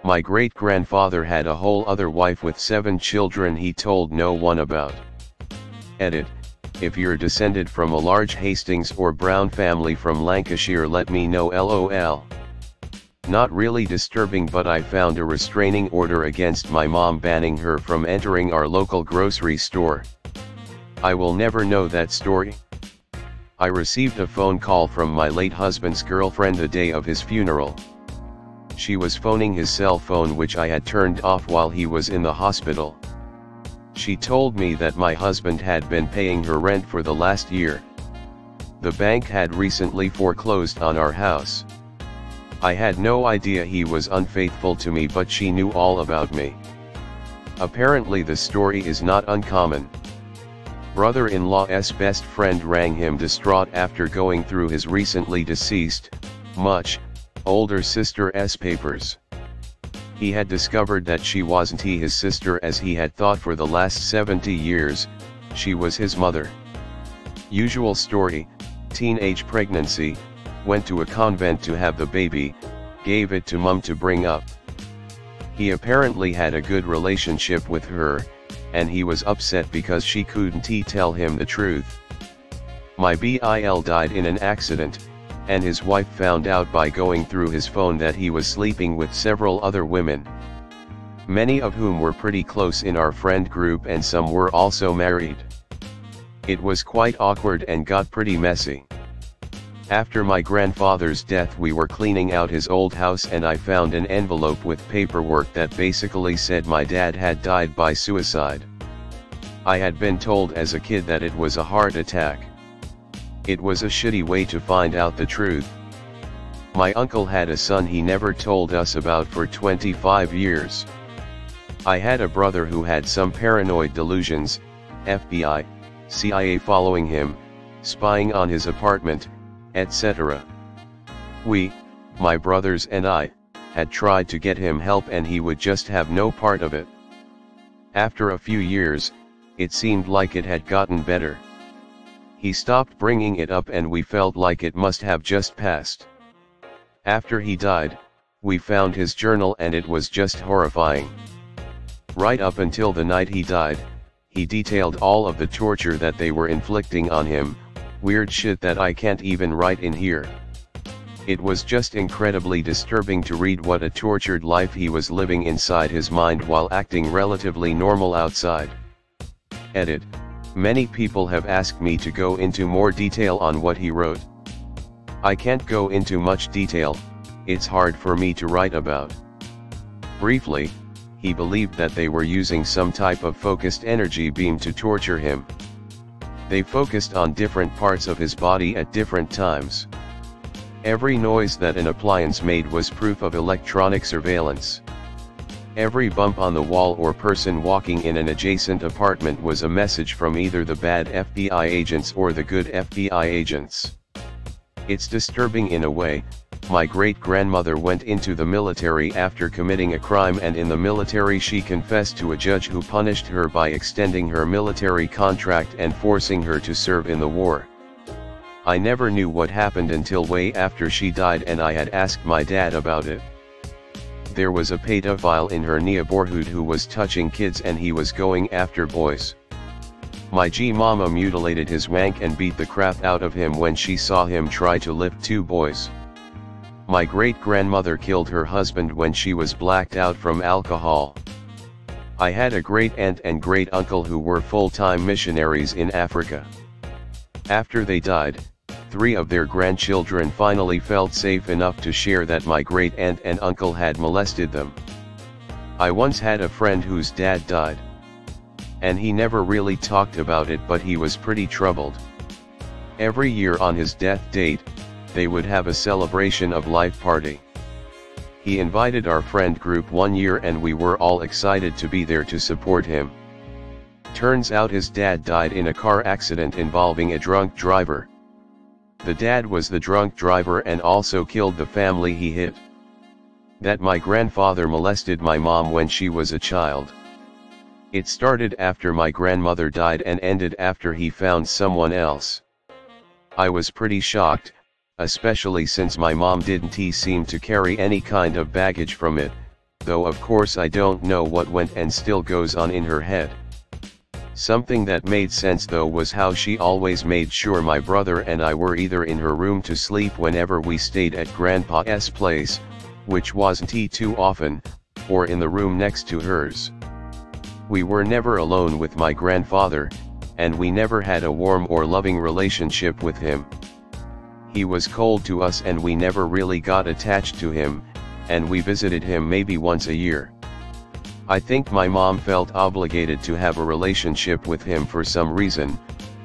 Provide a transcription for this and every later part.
My great-grandfather had a whole other wife with 7 children he told no one about. Edit. If you're descended from a large Hastings or Brown family from Lancashire, let me know, lol. Not really disturbing, but I found a restraining order against my mom banning her from entering our local grocery store. I will never know that story. I received a phone call from my late husband's girlfriend the day of his funeral. She was phoning his cell phone, which I had turned off while he was in the hospital. She told me that my husband had been paying her rent for the last year. The bank had recently foreclosed on our house. I had no idea he was unfaithful to me, but she knew all about me. Apparently the story is not uncommon. Brother-in-law's best friend rang him distraught after going through his recently deceased, much older sister's papers. He had discovered that she wasn't his sister as he had thought for the last 70 years, she was his mother. Usual story, teenage pregnancy, went to a convent to have the baby, gave it to mum to bring up. He apparently had a good relationship with her, and he was upset because she couldn't tell him the truth. My BIL died in an accident, and his wife found out by going through his phone that he was sleeping with several other women, many of whom were pretty close in our friend group, and some were also married. It was quite awkward and got pretty messy. After my grandfather's death, we were cleaning out his old house and I found an envelope with paperwork that basically said my dad had died by suicide. I had been told as a kid that it was a heart attack. It was a shitty way to find out the truth. My uncle had a son he never told us about for 25 years. I had a brother who had some paranoid delusions, FBI, CIA following him, spying on his apartment, etc. We, my brothers and I, had tried to get him help and he would just have no part of it. After a few years, it seemed like it had gotten better. He stopped bringing it up and we felt like it must have just passed. After he died, we found his journal and it was just horrifying. Right up until the night he died, he detailed all of the torture that they were inflicting on him, weird shit that I can't even write in here. It was just incredibly disturbing to read what a tortured life he was living inside his mind while acting relatively normal outside. Edit. Many people have asked me to go into more detail on what he wrote. I can't go into much detail, it's hard for me to write about. Briefly, he believed that they were using some type of focused energy beam to torture him. They focused on different parts of his body at different times. Every noise that an appliance made was proof of electronic surveillance. Every bump on the wall or person walking in an adjacent apartment was a message from either the bad FBI agents or the good FBI agents. It's disturbing in a way. My great-grandmother went into the military after committing a crime, and in the military she confessed to a judge who punished her by extending her military contract and forcing her to serve in the war. I never knew what happened until way after she died and I had asked my dad about it. There was a pedophile in her neighborhood who was touching kids and he was going after boys. My G-mama mutilated his wank and beat the crap out of him when she saw him try to lift 2 boys. My great-grandmother killed her husband when she was blacked out from alcohol. I had a great-aunt and great-uncle who were full-time missionaries in Africa. After they died, 3 of their grandchildren finally felt safe enough to share that my great-aunt and uncle had molested them. I once had a friend whose dad died. And he never really talked about it, but he was pretty troubled. Every year on his death date, they would have a celebration of life party. He invited our friend group one year and we were all excited to be there to support him. Turns out his dad died in a car accident involving a drunk driver. The dad was the drunk driver and also killed the family he hit. That my grandfather molested my mom when she was a child. It started after my grandmother died and ended after he found someone else. I was pretty shocked, especially since my mom didn't seem to carry any kind of baggage from it, though of course I don't know what went and still goes on in her head. Something that made sense though was how she always made sure my brother and I were either in her room to sleep whenever we stayed at Grandpa's place, which wasn't too often, or in the room next to hers. We were never alone with my grandfather, and we never had a warm or loving relationship with him. He was cold to us and we never really got attached to him, and we visited him maybe once a year. I think my mom felt obligated to have a relationship with him for some reason,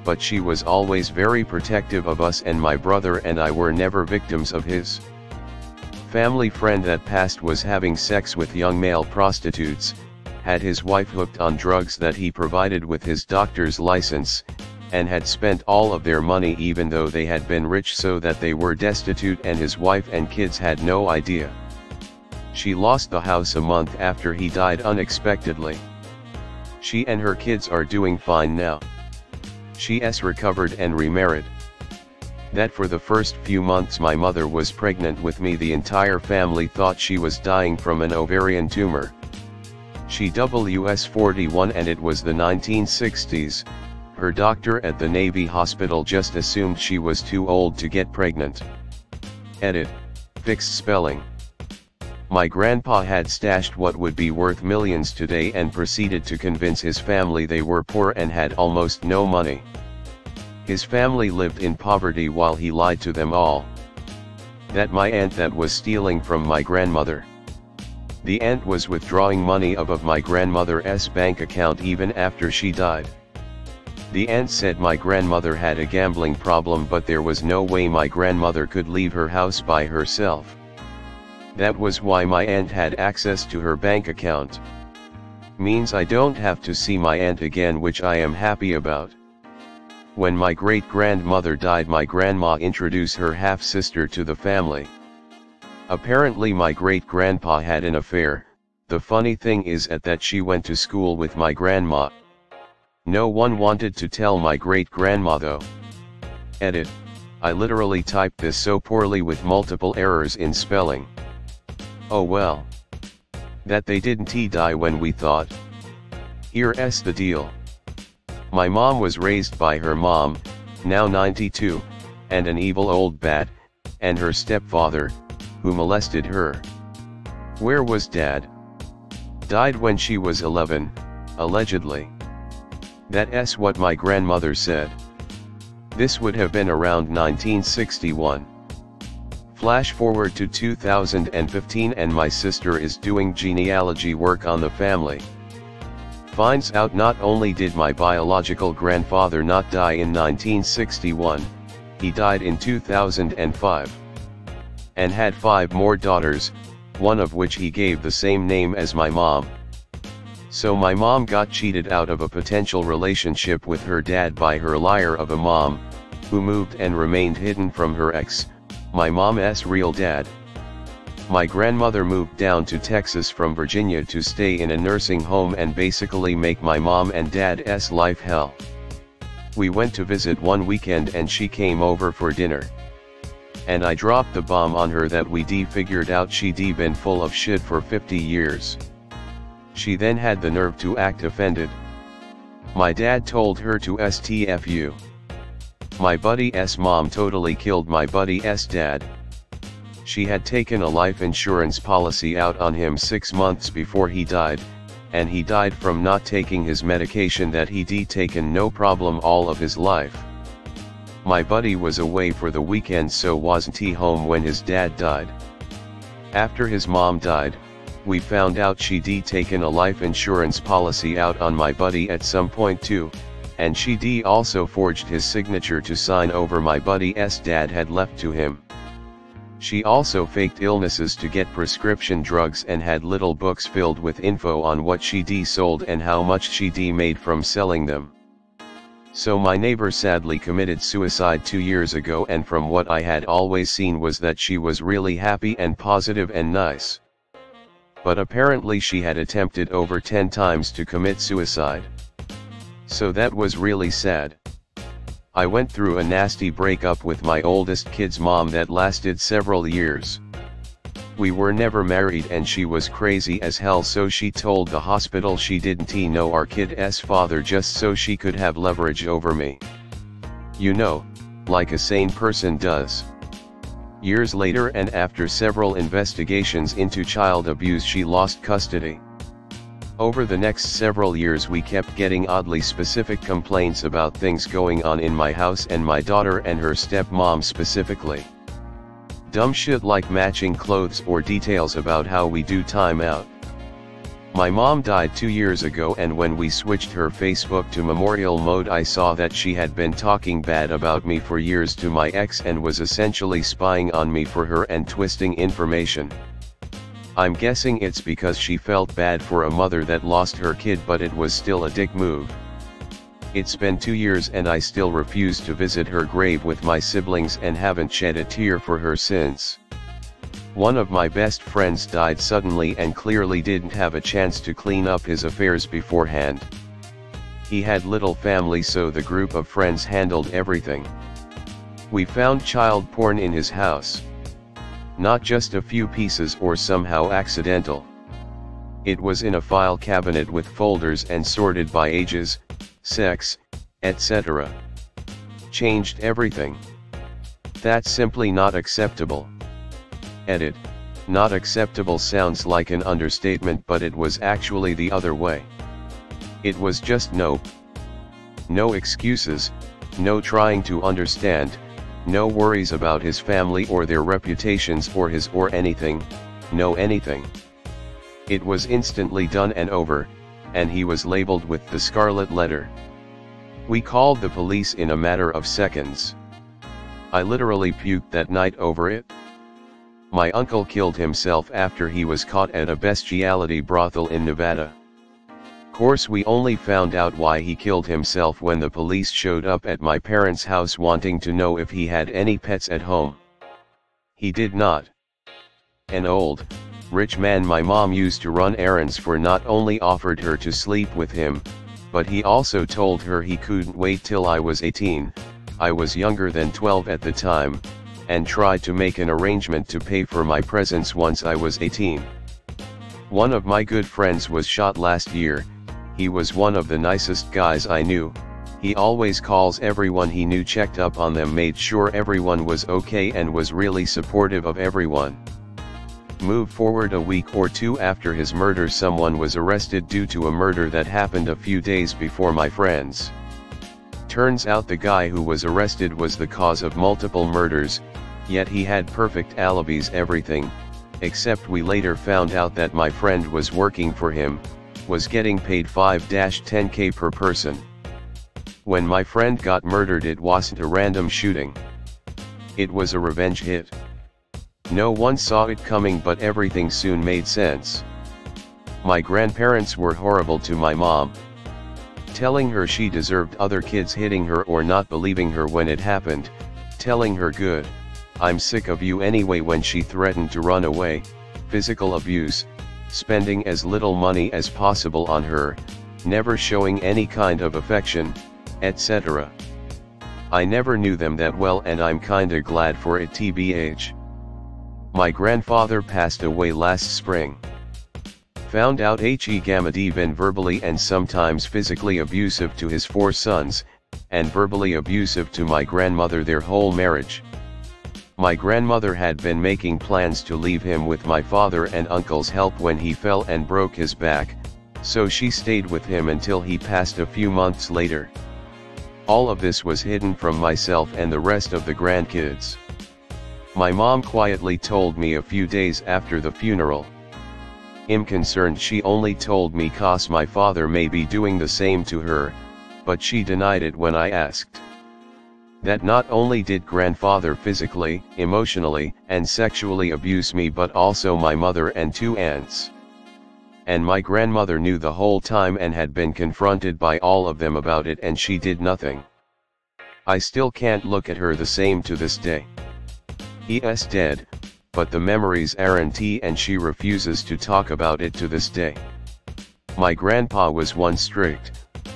but she was always very protective of us, and my brother and I were never victims of his family friend that passed was having sex with young male prostitutes, had his wife hooked on drugs that he provided with his doctor's license, and had spent all of their money even though they had been rich, so that they were destitute and his wife and kids had no idea. She lost the house a month after he died unexpectedly. She and her kids are doing fine now. She's recovered and remarried. That for the first few months my mother was pregnant with me, the entire family thought she was dying from an ovarian tumor. She was 41 and it was the 1960s, her doctor at the Navy hospital just assumed she was too old to get pregnant. Edit, fixed spelling. My grandpa had stashed what would be worth millions today and proceeded to convince his family they were poor and had almost no money. His family lived in poverty while he lied to them all. That my aunt that was stealing from my grandmother. The aunt was withdrawing money out of my grandmother's bank account even after she died. The aunt said my grandmother had a gambling problem, but there was no way my grandmother could leave her house by herself. That was why my aunt had access to her bank account. Means I don't have to see my aunt again, which I am happy about. When my great-grandmother died, my grandma introduced her half-sister to the family. Apparently my great-grandpa had an affair. The funny thing is that she went to school with my grandma. No one wanted to tell my great-grandma though. Edit, I literally typed this so poorly with multiple errors in spelling. Oh well. That they didn't die when we thought. Here's the deal. My mom was raised by her mom, now 92, and an evil old bat, and her stepfather, who molested her. Where was Dad? Died when she was 11, allegedly. That's what my grandmother said. This would have been around 1961. Flash forward to 2015 and my sister is doing genealogy work on the family. Finds out not only did my biological grandfather not die in 1961, he died in 2005. And had 5 more daughters, one of which he gave the same name as my mom. So my mom got cheated out of a potential relationship with her dad by her liar of a mom, who moved and remained hidden from her ex, my mom's real dad. My grandmother moved down to Texas from Virginia to stay in a nursing home and basically make my mom and dad's life hell. We went to visit one weekend and she came over for dinner. And I dropped the bomb on her that we figured out she'd been full of shit for 50 years. She then had the nerve to act offended. My dad told her to STFU. My buddy's mom totally killed my buddy's dad. She had taken a life insurance policy out on him 6 months before he died, and he died from not taking his medication that he'd taken no problem all of his life. My buddy was away for the weekend, so wasn't he home when his dad died. After his mom died, we found out she'd taken a life insurance policy out on my buddy at some point too, and she'd also forged his signature to sign over my buddy's dad had left to him. She also faked illnesses to get prescription drugs and had little books filled with info on what she'd sold and how much she'd made from selling them. So my neighbor sadly committed suicide 2 years ago, and from what I had always seen was that she was really happy and positive and nice. But apparently she had attempted over 10 times to commit suicide. So that was really sad. I went through a nasty breakup with my oldest kid's mom that lasted several years. We were never married and she was crazy as hell, so she told the hospital she didn't know our kid's father just so she could have leverage over me. You know, like a sane person does. Years later, and after several investigations into child abuse, she lost custody. Over the next several years we kept getting oddly specific complaints about things going on in my house and my daughter and her stepmom specifically. Dumb shit like matching clothes or details about how we do time out. My mom died 2 years ago, and when we switched her Facebook to memorial mode I saw that she had been talking bad about me for years to my ex and was essentially spying on me for her and twisting information. I'm guessing it's because she felt bad for a mother that lost her kid, but it was still a dick move. It's been 2 years and I still refuse to visit her grave with my siblings and haven't shed a tear for her since. One of my best friends died suddenly and clearly didn't have a chance to clean up his affairs beforehand. He had little family, so the group of friends handled everything. We found child porn in his house. Not just a few pieces or somehow accidental. It was in a file cabinet with folders and sorted by ages, sex, etc. Changed everything. That's simply not acceptable. Edit. Not acceptable sounds like an understatement, but it was actually the other way. It was just nope. No excuses, no trying to understand, no worries about his family or their reputations or his or anything, no anything. It was instantly done and over, and he was labeled with the scarlet letter. We called the police in a matter of seconds. I literally puked that night over it. My uncle killed himself after he was caught at a bestiality brothel in Nevada. Course we only found out why he killed himself when the police showed up at my parents' house wanting to know if he had any pets at home. He did not. An old, rich man my mom used to run errands for not only offered her to sleep with him, but he also told her he couldn't wait till I was 18, I was younger than 12 at the time, and tried to make an arrangement to pay for my presence once I was 18. One of my good friends was shot last year. He was one of the nicest guys I knew. He always calls everyone he knew, checked up on them, made sure everyone was okay, and was really supportive of everyone. Move forward a week or two after his murder, someone was arrested due to a murder that happened a few days before my friend's. Turns out the guy who was arrested was the cause of multiple murders, yet he had perfect alibis, everything, except we later found out that my friend was working for him, was getting paid 5-10K per person. When my friend got murdered, it wasn't a random shooting. It was a revenge hit. No one saw it coming, but everything soon made sense. My grandparents were horrible to my mom, telling her she deserved other kids hitting her or not believing her when it happened, telling her good, I'm sick of you anyway when she threatened to run away, physical abuse, spending as little money as possible on her, never showing any kind of affection, etc. I never knew them that well and I'm kinda glad for it, tbh. My grandfather passed away last spring. Found out he been verbally and sometimes physically abusive to his 4 sons, and verbally abusive to my grandmother their whole marriage. My grandmother had been making plans to leave him with my father and uncle's help when he fell and broke his back, so she stayed with him until he passed a few months later. All of this was hidden from myself and the rest of the grandkids. My mom quietly told me a few days after the funeral. I'm concerned she only told me 'cause my father may be doing the same to her, but she denied it when I asked. That not only did grandfather physically, emotionally, and sexually abuse me, but also my mother and 2 aunts. And my grandmother knew the whole time and had been confronted by all of them about it, and she did nothing. I still can't look at her the same to this day. He's dead, but the memories aren't, and she refuses to talk about it to this day. My grandpa was one strict,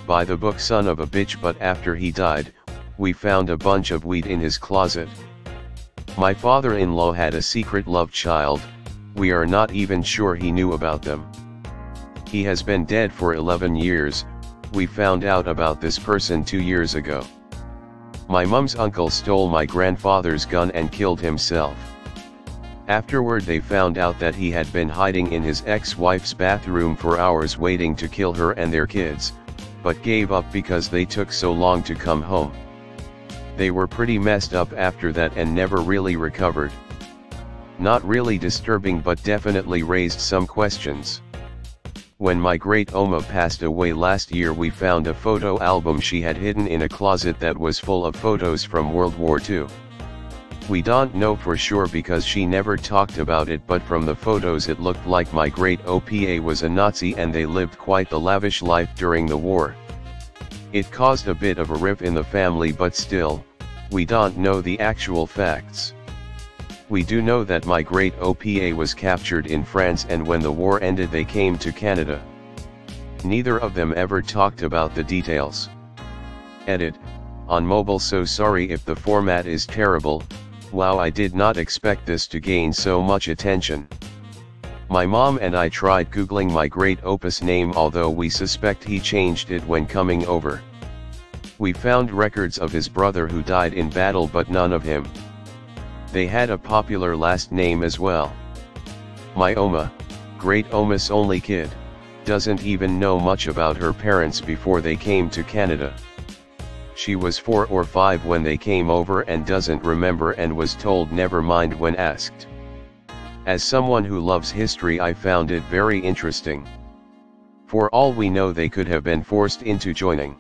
by the book son of a bitch, but after he died, we found a bunch of weed in his closet. My father-in-law had a secret love child, we are not even sure he knew about them. He has been dead for 11 years, we found out about this person 2 years ago. My mum's uncle stole my grandfather's gun and killed himself. Afterward they found out that he had been hiding in his ex-wife's bathroom for hours waiting to kill her and their kids, but gave up because they took so long to come home. They were pretty messed up after that and never really recovered. Not really disturbing but definitely raised some questions. When my great-oma passed away last year we found a photo album she had hidden in a closet that was full of photos from World War II. We don't know for sure because she never talked about it, but from the photos it looked like my great-opa was a Nazi and they lived quite the lavish life during the war. It caused a bit of a rift in the family, but still, we don't know the actual facts. We do know that my great-opa was captured in France and when the war ended they came to Canada. Neither of them ever talked about the details. Edit, on mobile. So sorry if the format is terrible, wow, I did not expect this to gain so much attention. My mom and I tried googling my great-opa's name, although we suspect he changed it when coming over. We found records of his brother who died in battle but none of him. They had a popular last name as well. My oma, great-oma's only kid, doesn't even know much about her parents before they came to Canada. She was 4 or 5 when they came over and doesn't remember and was told never mind when asked. As someone who loves history, I found it very interesting. For all we know they could have been forced into joining.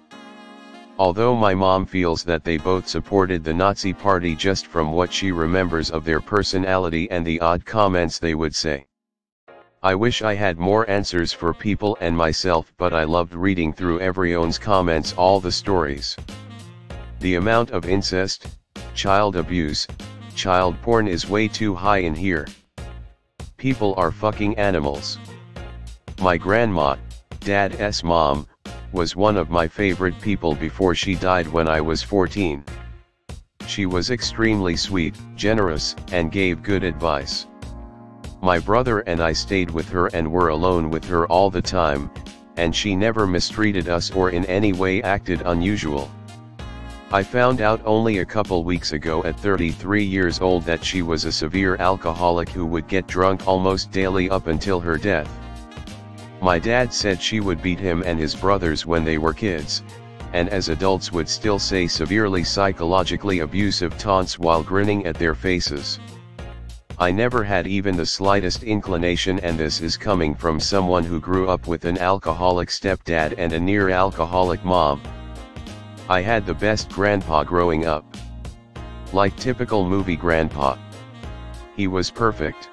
Although my mom feels that they both supported the Nazi Party just from what she remembers of their personality and the odd comments they would say. I wish I had more answers for people and myself, but I loved reading through everyone's comments, all the stories. The amount of incest, child abuse, child porn is way too high in here. People are fucking animals. My grandma, Dad's mom, was one of my favorite people before she died when I was 14. She was extremely sweet, generous, and gave good advice. My brother and I stayed with her and were alone with her all the time, and she never mistreated us or in any way acted unusual. I found out only a couple weeks ago at 33 years old that she was a severe alcoholic who would get drunk almost daily up until her death. My dad said she would beat him and his brothers when they were kids, and as adults would still say severely psychologically abusive taunts while grinning at their faces. I never had even the slightest inclination, and this is coming from someone who grew up with an alcoholic stepdad and a near alcoholic mom. I had the best grandpa growing up. Like typical movie grandpa. He was perfect.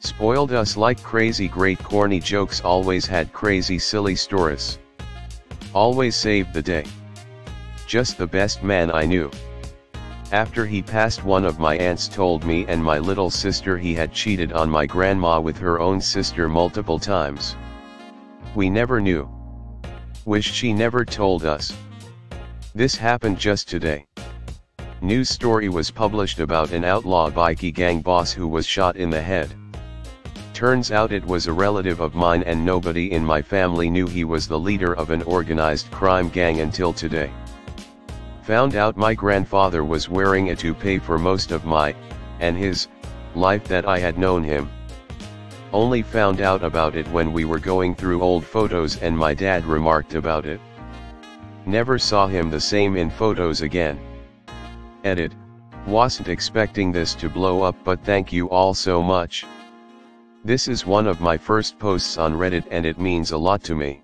Spoiled us like crazy, great corny jokes, always had crazy silly stories. Always saved the day. Just the best man I knew. After he passed, one of my aunts told me and my little sister he had cheated on my grandma with her own sister multiple times. We never knew. Wish she never told us. This happened just today. News story was published about an outlaw bikie gang boss who was shot in the head. Turns out it was a relative of mine, and nobody in my family knew he was the leader of an organized crime gang until today. Found out my grandfather was wearing a toupee for most of my, and his, life that I had known him. Only found out about it when we were going through old photos and my dad remarked about it. Never saw him the same in photos again. Edit, wasn't expecting this to blow up, but thank you all so much. This is one of my first posts on Reddit and it means a lot to me.